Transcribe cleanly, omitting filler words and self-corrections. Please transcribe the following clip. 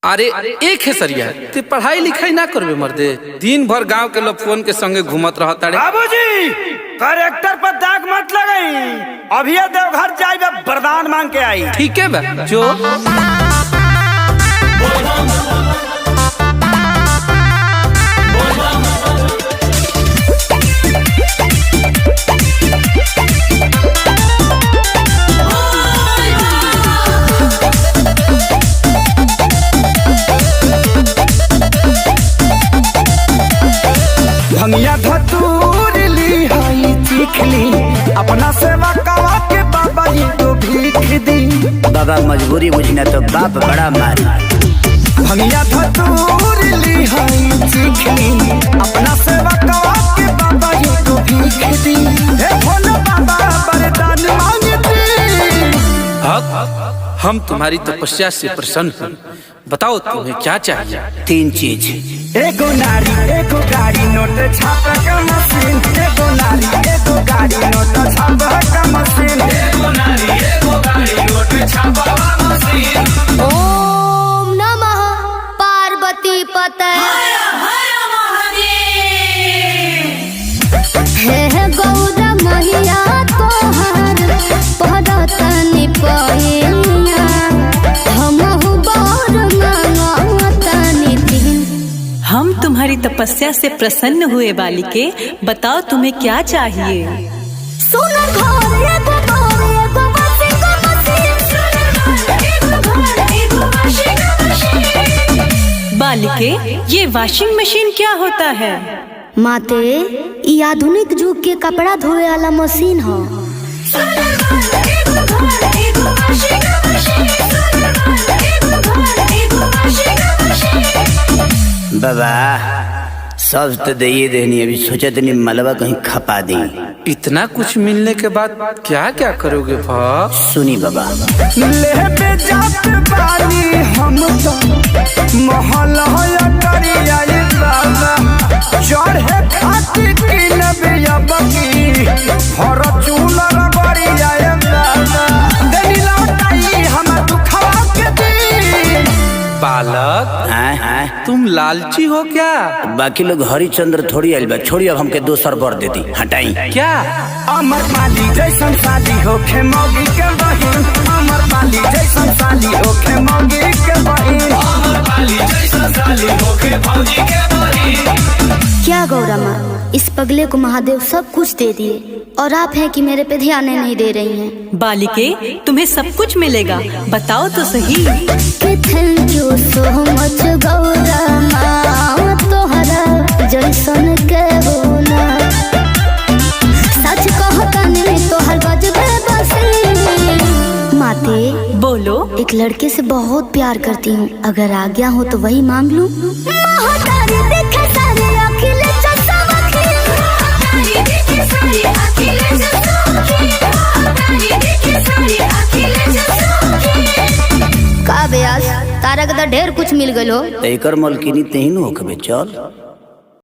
अरे एक है सरिया ते पढ़ाई लिखाई ना करबे मर्दे, दिन भर गांव के लफुअन के संगे घूमत रहता। बाबूजी करेक्टर पर दाग मत लगाई, अभी देवघर जाइबे वरदान मांग के आई। ठीक है बा जो भंगिया धतूर ली हाई चीख ली, अपना सेवा कवा के बाबा जी को भीख दी। बाबा मजबूरी बुझी ना तो बाप बड़ा मारी। भंगिया धतूर ली हाई चीख ली, अपना सेवा कवा के बाबा जी को भीख दी। हे भोले बाबा वरदान मांगते। हम तुम्हारी तपस्या से प्रसन्न हैं, बताओ तुम्हें क्या चाहिए। 3 चीज, एगो नारी एगो गाड़ी नोट छापा का मशीन, एगो नारी एगो गाड़ी नोट छापा का मशीन, एगो नारी एगो गाड़ी नोट छापा का मशीन। ओम नमः पार्वती पते हे गौरा मैया तोहर पहरतनी पहिया, हमहु बर मांगतनी दिन। हम तुम्हारी तपस्या से प्रसन्न हुए बालिके, बताओ तुम्हें क्या चाहिए। सोना घर एगो घर एगो वाशिंग मशीन, सोना घर एगो घर एगो वाशिंग मशीन। बालिके ये वाशिंग मशीन क्या होता है। माते ई आधुनिक युग के कपड़ा धोए वाला मशीन ह। बाबा सब तो दे देनी, अभी सोचा तनी मलबा कहीं खपा दी। इतना कुछ मिलने के बाद क्या क्या करोगे भाव। सुनी बाबा, लेबे जात बानी हम तो महल होया करिया ये बाबा, चढ़े खातिर किनबे अबकी हर चूल रगड़िया ये बाबा। देनी लौटाई हमर दुखवा के दी। बालक तुम लालची हो क्या। बाकी लोग हरिचंद्र थोड़ी आइल बा, छोड़ी अब हमके दोसर बर दे दी, हटाई। क्या अमर पाली जैसन साली होखे मौगी के बहिन, अमर पाली जैसन साली होखे मौगी के बहिन, अमर पाली जैसन साली होखे मौगी के बहिन। क्या गौरा माँ, इस पगले को महादेव सब कुछ दे दिए और आप हैं कि मेरे पे ध्यान नहीं दे रही हैं। बालिके तुम्हें सब कुछ मिलेगा, बताओ तो सही। Thank you so much Gaura माँ, तोहरा जैसन के होना सच कहता नहीं तोहर गजबे बसी। माते बोलो। एक लड़के से बहुत प्यार करती हूँ, अगर आज्ञा हो तो वही मांग लूं। का ब्यास तारा के तो ढेर कुछ मिल गलो। एकर मलकिनी तेही न होखबे, चल।